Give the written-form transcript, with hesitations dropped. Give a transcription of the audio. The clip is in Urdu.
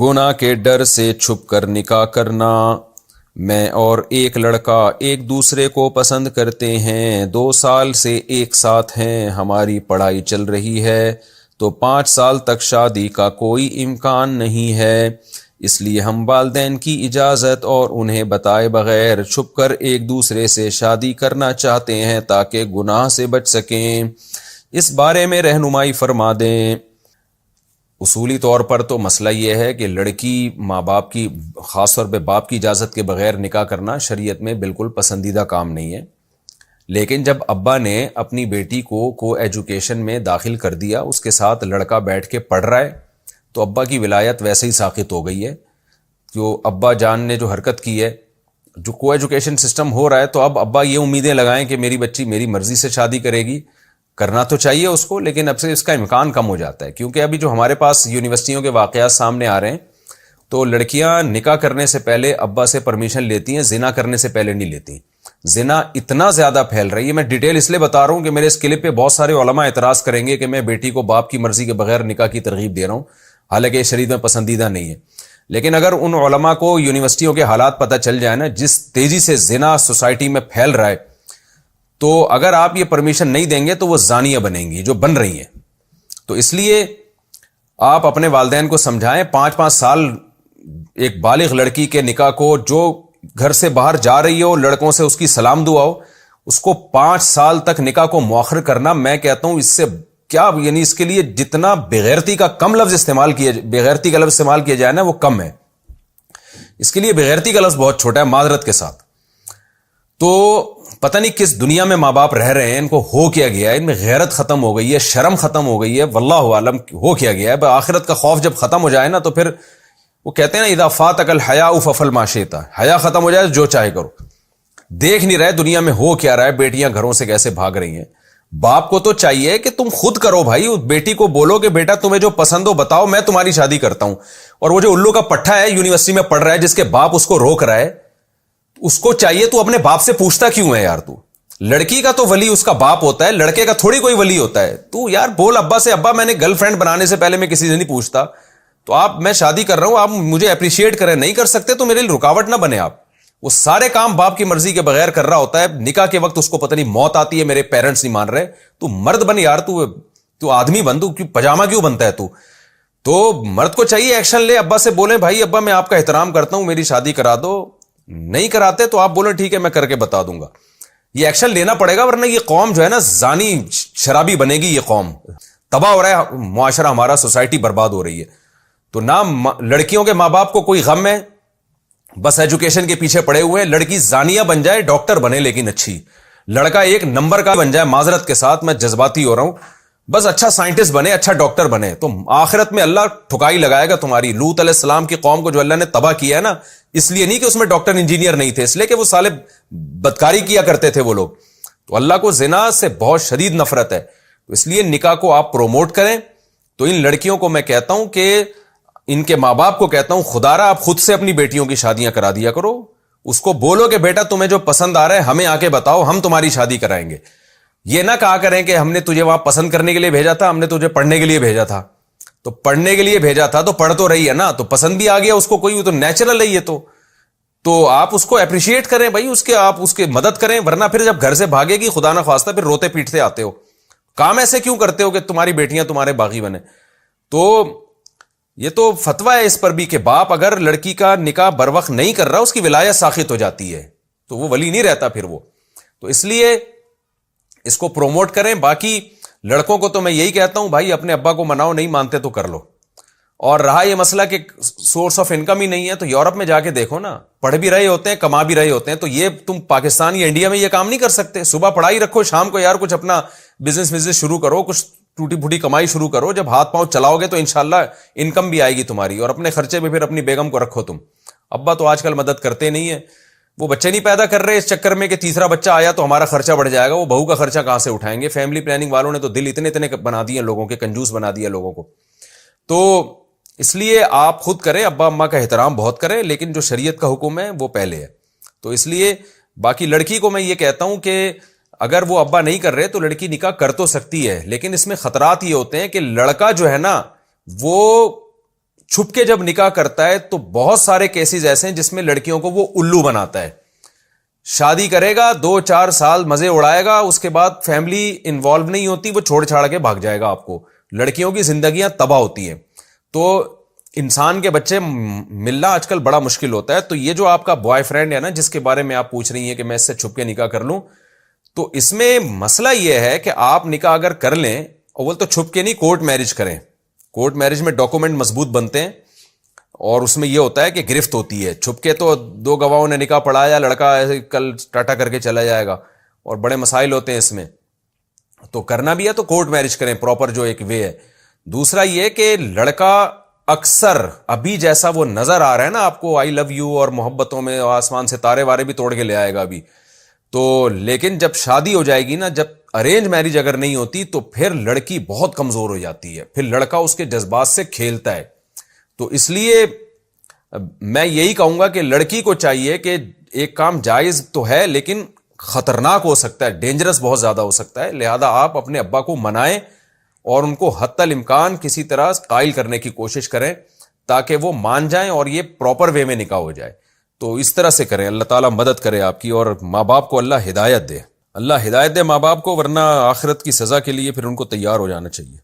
گناہ کے ڈر سے چھپ کر نکاح کرنا۔ میں اور ایک لڑکا ایک دوسرے کو پسند کرتے ہیں، 2 سال سے ایک ساتھ ہیں، ہماری پڑھائی چل رہی ہے تو 5 سال تک شادی کا کوئی امکان نہیں ہے، اس لیے ہم والدین کی اجازت اور انہیں بتائے بغیر چھپ کر ایک دوسرے سے شادی کرنا چاہتے ہیں تاکہ گناہ سے بچ سکیں۔ اس بارے میں رہنمائی فرما دیں۔ اصولی طور پر تو مسئلہ یہ ہے کہ لڑکی ماں باپ کی، خاص طور پہ باپ کی اجازت کے بغیر نکاح کرنا شریعت میں بالکل پسندیدہ کام نہیں ہے، لیکن جب ابا نے اپنی بیٹی کو ایجوکیشن میں داخل کر دیا، اس کے ساتھ لڑکا بیٹھ کے پڑھ رہا ہے، تو ابا کی ولایت ویسے ہی ساقط ہو گئی ہے۔ جو ابا جان نے جو حرکت کی ہے، جو کو ایجوکیشن سسٹم ہو رہا ہے، تو اب ابا یہ امیدیں لگائیں کہ میری بچی میری مرضی سے شادی کرے گی، کرنا تو چاہیے اس کو، لیکن اب سے اس کا امکان کم ہو جاتا ہے، کیونکہ ابھی جو ہمارے پاس یونیورسٹیوں کے واقعات سامنے آ رہے ہیں، تو لڑکیاں نکاح کرنے سے پہلے ابا سے پرمیشن لیتی ہیں، زنا کرنے سے پہلے نہیں لیتی۔ زنا اتنا زیادہ پھیل رہی ہے، میں ڈیٹیل اس لیے بتا رہا ہوں کہ میرے اس کلپ پہ بہت سارے علماء اعتراض کریں گے کہ میں بیٹی کو باپ کی مرضی کے بغیر نکاح کی ترغیب دے رہا ہوں، حالانکہ یہ شریعت میں پسندیدہ نہیں ہے۔ لیکن اگر ان علماء کو یونیورسٹیوں کے حالات پتہ چل جائے نا، جس تیزی سے زنا سوسائٹی میں پھیل رہا ہے، تو اگر آپ یہ پرمیشن نہیں دیں گے تو وہ زانیہ بنیں گی جو بن رہی ہیں۔ تو اس لیے آپ اپنے والدین کو سمجھائیں، 5 سال ایک بالغ لڑکی کے نکاح کو، جو گھر سے باہر جا رہی ہو، لڑکوں سے اس کی سلام دعا ہو، اس کو 5 سال تک نکاح کو مؤخر کرنا، میں کہتا ہوں اس سے کیا، یعنی اس کے لیے جتنا بغیرتی کا کم لفظ استعمال کیا، بغیرتی کا لفظ استعمال کیا جائے نا، وہ کم ہے۔ اس کے لیے بغیرتی کا لفظ بہت چھوٹا ہے، معذرت کے ساتھ۔ تو پتہ نہیں کس دنیا میں ماں باپ رہ رہے ہیں، ان کو ہو کیا گیا ہے، ان میں غیرت ختم ہو گئی ہے، شرم ختم ہو گئی ہے، واللہ عالم ہو کیا گیا ہے۔ آخرت کا خوف جب ختم ہو جائے نا، تو پھر وہ کہتے ہیں نا، اذا فاتک الحیاء فافعل ما شئت، حیا ختم ہو جائے جو چاہے کرو۔ دیکھ نہیں رہے دنیا میں ہو کیا رہا ہے، بیٹیاں گھروں سے کیسے بھاگ رہی ہیں۔ باپ کو تو چاہیے کہ تم خود کرو بھائی، اس بیٹی کو بولو کہ بیٹا تمہیں جو پسند ہو بتاؤ، میں تمہاری شادی کرتا ہوں۔ اور وہ جو الو کا پٹھا ہے یونیورسٹی میں پڑھ رہا ہے، جس کے باپ اس کو روک رہا ہے، اس کو چاہیے تو اپنے باپ سے پوچھتا کیوں ہے یار؟ تو لڑکی کا تو ولی اس کا باپ ہوتا ہے، لڑکے کا تھوڑی کوئی ولی ہوتا ہے۔ تو یار بول ابا سے، ابا میں نے گرل فرینڈ بنانے سے پہلے میں کسی سے نہیں پوچھتا، تو آپ، میں شادی کر رہا ہوں، آپ مجھے اپریشیٹ کریں، نہیں کر سکتے تو میرے لیے رکاوٹ نہ بنے۔ آپ وہ سارے کام باپ کی مرضی کے بغیر کر رہا ہوتا ہے، نکاح کے وقت اس کو پتہ نہیں موت آتی ہے، میرے پیرنٹس نہیں مان رہے، تو مرد بن یار، تو آدمی بن، تو پجامہ کیوں بنتا ہے؟ تو مرد کو چاہیے ایکشن لے، ابا سے بولیں بھائی ابا میں آپ کا احترام کرتا ہوں، میری شادی کرا دو۔ نہیں کراتے تو آپ بولیں ٹھیک ہے میں کر کے بتا دوں گا۔ یہ ایکشن لینا پڑے گا، ورنہ یہ قوم جو ہے نا زانی شرابی بنے گی، یہ قوم تباہ ہو رہا ہے، معاشرہ ہمارا، سوسائٹی برباد ہو رہی ہے۔ تو نہ لڑکیوں کے ماں باپ کو کوئی غم ہے، بس ایجوکیشن کے پیچھے پڑے ہوئے ہیں۔ لڑکی زانیہ بن جائے، ڈاکٹر بنے لیکن اچھی، لڑکا ایک نمبر کا بن جائے، معذرت کے ساتھ میں جذباتی ہو رہا ہوں، بس اچھا سائنٹسٹ بنے، اچھا ڈاکٹر بنے، تو آخرت میں اللہ ٹھکائی لگائے گا تمہاری۔ لوط علیہ السلام کی قوم کو جو اللہ نے تباہ کیا ہے نا، اس لیے نہیں کہ اس میں ڈاکٹر انجینئر نہیں تھے، اس لیے کہ وہ سالے بدکاری کیا کرتے تھے وہ لوگ۔ تو اللہ کو زنا سے بہت شدید نفرت ہے، تو اس لیے نکاح کو آپ پروموٹ کریں۔ تو ان لڑکیوں کو میں کہتا ہوں کہ ان کے ماں باپ کو کہتا ہوں، خدا را آپ خود سے اپنی بیٹیوں کی شادیاں کرا دیا کرو، اس کو بولو کہ بیٹا تمہیں جو پسند آ رہا ہے ہمیں آ کے بتاؤ، ہم تمہاری شادی کرائیں گے۔ یہ نہ کہا کریں کہ ہم نے تجھے وہاں پسند کرنے کے لیے بھیجا تھا، ہم نے تجھے پڑھنے کے لیے بھیجا تھا۔ تو پڑھنے کے لیے بھیجا تھا تو پڑھ تو رہی ہے نا، تو پسند بھی آ گیا اس کو، کوئی تو نیچرل ہے یہ تو آپ اس کو اپریشیٹ کریں بھائی، آپ اس کے مدد کریں، ورنہ پھر جب گھر سے بھاگے گی خدا نہ خواستہ پھر روتے پیٹتے آتے ہو، کام ایسے کیوں کرتے ہو کہ تمہاری بیٹیاں تمہارے باغی بنے۔ تو یہ تو فتویٰ ہے اس پر بھی کہ باپ اگر لڑکی کا نکاح بروقت نہیں کر رہا، اس کی ولایت ساقط ہو جاتی ہے، تو وہ ولی نہیں رہتا پھر وہ۔ تو اس لیے اس کو پروموٹ کریں۔ باقی لڑکوں کو تو میں یہی کہتا ہوں بھائی اپنے ابا کو مناؤ، نہیں مانتے تو کر لو۔ اور رہا یہ مسئلہ کہ سورس آف انکم ہی نہیں ہے، تو یورپ میں جا کے دیکھو نا، پڑھ بھی رہے ہوتے ہیں، کما بھی رہے ہوتے ہیں، تو یہ تم پاکستان یا انڈیا میں یہ کام نہیں کر سکتے۔ صبح پڑھائی رکھو، شام کو یار کچھ اپنا بزنس شروع کرو، کچھ ٹوٹی پھوٹی کمائی شروع کرو، جب ہاتھ پاؤں چلاؤ گے تو انشاءاللہ انکم بھی آئے گی تمہاری، اور اپنے خرچے میں پھر اپنی بیگم کو رکھو تم۔ ابا تو آج کل مدد کرتے نہیں ہیں، وہ بچے نہیں پیدا کر رہے اس چکر میں کہ تیسرا بچہ آیا تو ہمارا خرچہ بڑھ جائے گا، وہ بہو کا خرچہ کہاں سے اٹھائیں گے؟ فیملی پلاننگ والوں نے تو دل اتنے بنا دیے لوگوں کے، کنجوس بنا دیا لوگوں کو۔ تو اس لیے آپ خود کریں، ابا اماں کا احترام بہت کریں، لیکن جو شریعت کا حکم ہے وہ پہلے ہے۔ تو اس لیے باقی لڑکی کو میں یہ کہتا ہوں کہ اگر وہ ابا نہیں کر رہے تو لڑکی نکاح کر تو سکتی ہے، لیکن اس میں خطرات یہ ہوتے ہیں کہ لڑکا جو ہے نا وہ چھپ کے جب نکاح کرتا ہے تو بہت سارے کیسز ایسے ہیں جس میں لڑکیوں کو وہ الو بناتا ہے. شادی کرے گا 2-4 سال مزے اڑائے گا, اس کے بعد فیملی انوالو نہیں ہوتی, وہ چھوڑ چھاڑ کے بھاگ جائے گا آپ کو. لڑکیوں کی زندگیاں تباہ ہوتی ہیں. تو انسان کے بچے ملنا آج کل بڑا مشکل ہوتا ہے. تو یہ جو آپ کا بوائے فرینڈ ہے نا, جس کے بارے میں آپ پوچھ رہی ہیں کہ میں اس سے چھپ کے نکاح کر لوں, تو اس میں مسئلہ یہ ہے کہ آپ نکاح اگر کر لیں, اول تو چھپ کے نہیں, کورٹ میرج کریں. کورٹ میرج میں ڈاکومنٹ مضبوط بنتے ہیں, اور اس میں یہ ہوتا ہے کہ گرفت ہوتی ہے. چھپ کے تو 2 گواہوں نے نکاح پڑھایا, لڑکا ایسے کل ٹاٹا کر کے چلا جائے گا, اور بڑے مسائل ہوتے ہیں اس میں. تو کرنا بھی ہے تو کورٹ میرج کریں, پراپر جو ایک وے ہے. دوسرا یہ کہ لڑکا اکثر ابھی جیسا وہ نظر آ رہا ہے نا آپ کو, آئی لو یو اور محبتوں میں آسمان سے تارے وارے بھی توڑ کے لے آئے گا ابھی تو, لیکن جب شادی ہو جائے گی نا, جب ارینج میرج اگر نہیں ہوتی تو پھر لڑکی بہت کمزور ہو جاتی ہے, پھر لڑکا اس کے جذبات سے کھیلتا ہے. تو اس لیے میں یہی کہوں گا کہ لڑکی کو چاہیے کہ ایک کام جائز تو ہے لیکن خطرناک ہو سکتا ہے, ڈینجرس بہت زیادہ ہو سکتا ہے, لہذا آپ اپنے ابا کو منائیں اور ان کو حتی الامکان کسی طرح قائل کرنے کی کوشش کریں تاکہ وہ مان جائیں اور یہ پراپر وے میں نکاح ہو جائے. تو اس طرح سے کریں, اللہ تعالیٰ مدد کرے آپ کی, اور ماں باپ کو اللہ ہدایت دے. اللہ ہدایت دے ماں باپ کو, ورنہ آخرت کی سزا کے لیے پھر ان کو تیار ہو جانا چاہیے.